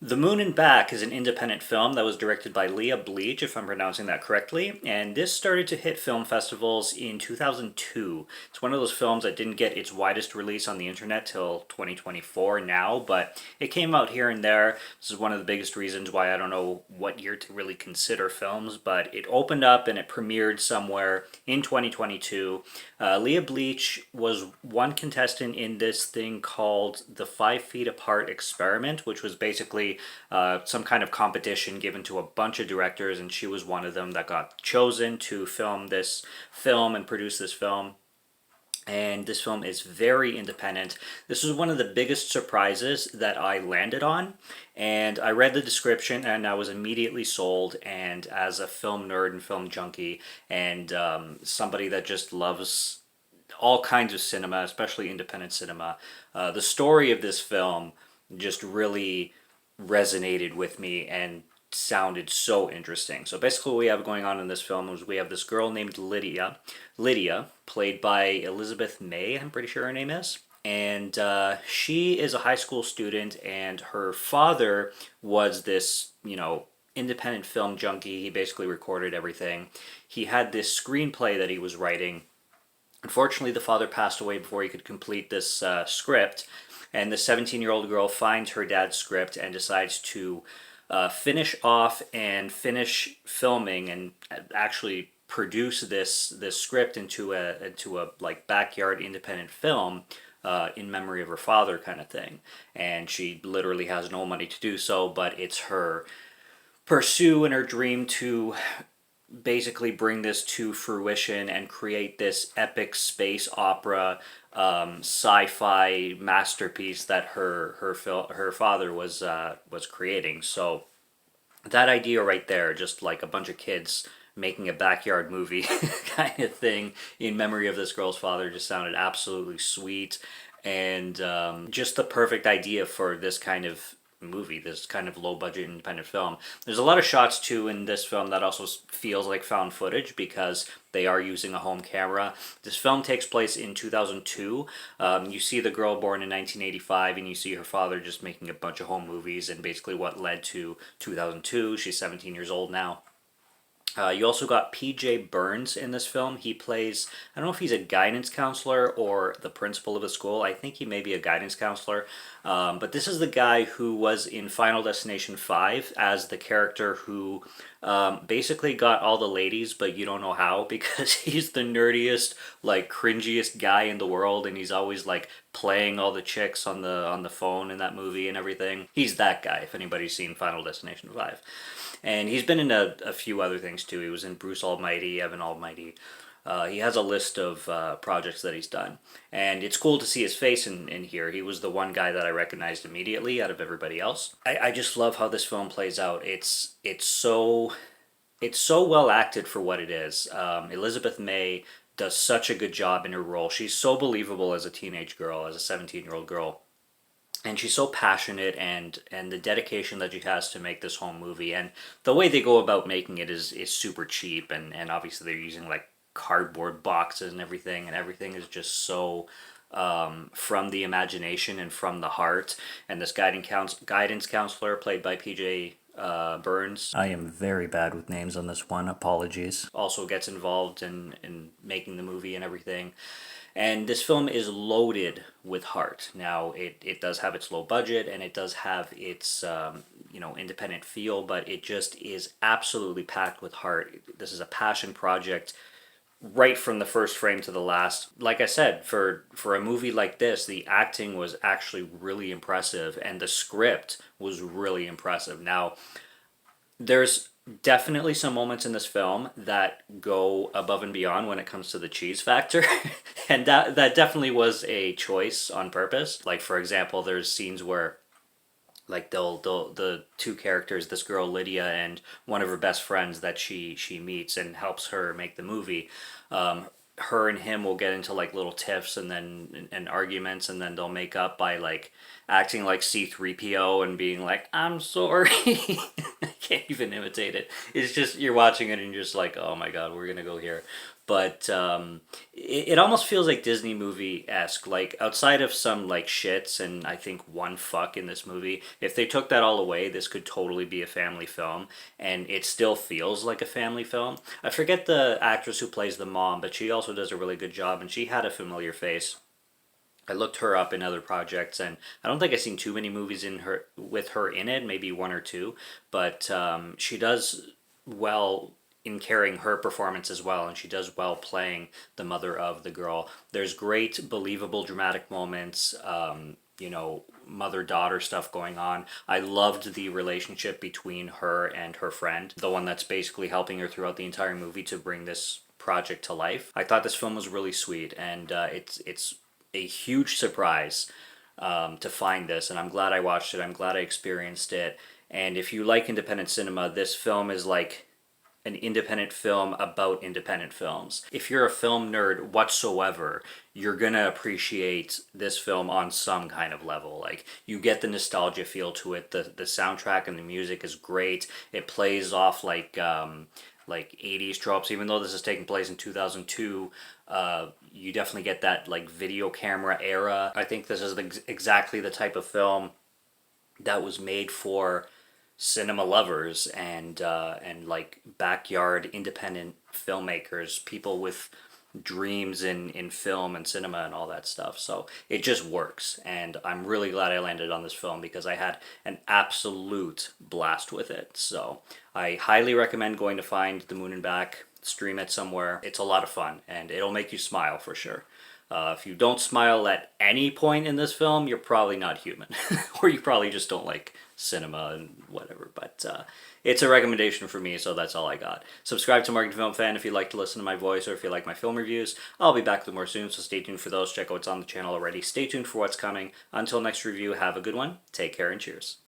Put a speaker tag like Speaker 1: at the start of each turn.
Speaker 1: The Moon and Back is an independent film that was directed by Leah Bleich, if I'm pronouncing that correctly, and this started to hit film festivals in 2002. It's one of those films that didn't get its widest release on the internet till 2024 now, but it came out here and there. This is one of the biggest reasons why I don't know what year to really consider films, but it opened up and it premiered somewhere in 2022. Leah Bleich was one contestant in this thing called the 5 Feet Apart Experiment, which was basically some kind of competition given to a bunch of directors, and she was one of them that got chosen to film this film and produce this film. And this film is very independent. This was one of the biggest surprises that I landed on. And I read the description and I was immediately sold. And as a film nerd and film junkie, and somebody that just loves all kinds of cinema, especially independent cinema, the story of this film just really resonated with me and sounded so interesting. So basically what we have going on in this film is we have this girl named Lydia, played by Elizabeth May, I'm pretty sure her name is. And she is a high school student, and her father was this, independent film junkie. He basically recorded everything. He had this screenplay that he was writing. Unfortunately, the father passed away before he could complete this script, and the 17-year-old girl finds her dad's script and decides to finish off and finish filming and actually produce this script into a like backyard independent film in memory of her father, kind of thing. And she literally has no money to do so, but it's her pursue and her dream to basically bring this to fruition and create this epic space opera sci-fi masterpiece that her father was creating. So that idea right there, just like a bunch of kids making a backyard movie kind of thing in memory of this girl's father, just sounded absolutely sweet, and just the perfect idea for this kind of movie, this kind of low budget independent film. There's a lot of shots too in this film that also feels like found footage because they are using a home camera. This film takes place in 2002. You see the girl born in 1985, and you see her father just making a bunch of home movies, and basically what led to 2002. She's 17 years old now. You also got PJ Burns in this film. He plays, I don't know if he's a guidance counselor or the principal of a school. I think he may be a guidance counselor. But this is the guy who was in Final Destination 5 as the character who basically got all the ladies, but you don't know how because he's the nerdiest, like cringiest guy in the world, and he's always like playing all the chicks on the phone in that movie and everything. He's that guy, if anybody's seen Final Destination 5. And he's been in a few other things too. He was in Bruce Almighty, Evan Almighty. He has a list of projects that he's done. And it's cool to see his face in here. He was the one guy that I recognized immediately out of everybody else. I just love how this film plays out. It's so well acted for what it is. Elizabeth May does such a good job in her role. She's so believable as a teenage girl, as a 17-year-old girl. And she's so passionate, and the dedication that she has to make this home movie, and the way they go about making it is super cheap, and obviously they're using like cardboard boxes and everything is just so from the imagination and from the heart. And this guidance counselor played by PJ Burns. I am very bad with names on this one. Apologies. Also gets involved in making the movie and everything. And this film is loaded with heart. Now, it does have its low budget and it does have its independent feel, but it just is absolutely packed with heart. This is a passion project right from the first frame to the last. Like I said, for a movie like this, the acting was actually really impressive and the script was really impressive. Now, there's definitely some moments in this film that go above and beyond when it comes to the cheese factor. And that definitely was a choice on purpose. Like, for example, there's scenes where like the two characters, this girl Lydia and one of her best friends that she meets and helps her make the movie, her and him will get into like little tiffs and arguments, and then they'll make up by like acting like C3PO and being like, I'm sorry. I can't even imitate it. It's just, you're watching it and you're just like, oh my god, we're gonna go here. but it almost feels like Disney movie-esque. Like outside of some like shits and I think one fuck in this movie, if they took that all away, this could totally be a family film, and it still feels like a family film. I forget the actress who plays the mom, but she also does a really good job, and she had a familiar face. I looked her up in other projects, and I don't think I've seen too many movies in her with her in it, maybe one or two, but she does well in carrying her performance as well, and she does well playing the mother of the girl. There's great, believable, dramatic moments. Mother-daughter stuff going on. I loved the relationship between her and her friend, the one that's basically helping her throughout the entire movie to bring this project to life. I thought this film was really sweet, and it's a huge surprise to find this, and I'm glad I watched it. I'm glad I experienced it. And if you like independent cinema, this film is like an independent film about independent films. If you're a film nerd whatsoever, you're gonna appreciate this film on some kind of level. Like, you get the nostalgia feel to it. The soundtrack and the music is great. It plays off like 80s tropes, even though this is taking place in 2002. You definitely get that like video camera era. I think this is exactly the type of film that was made for cinema lovers and like backyard independent filmmakers, people with dreams in film and cinema and all that stuff. So it just works, and I'm really glad I landed on this film because I had an absolute blast with it. So I highly recommend going to find The Moon and Back, stream it somewhere. It's a lot of fun, and it'll make you smile for sure. If you don't smile at any point in this film, you're probably not human. Or you probably just don't like cinema and whatever. But it's a recommendation for me, so that's all I got. Subscribe to Marketing Film Fan if you like to listen to my voice or if you like my film reviews. I'll be back with more soon, so stay tuned for those. Check out what's on the channel already. Stay tuned for what's coming. Until next review, have a good one. Take care and cheers.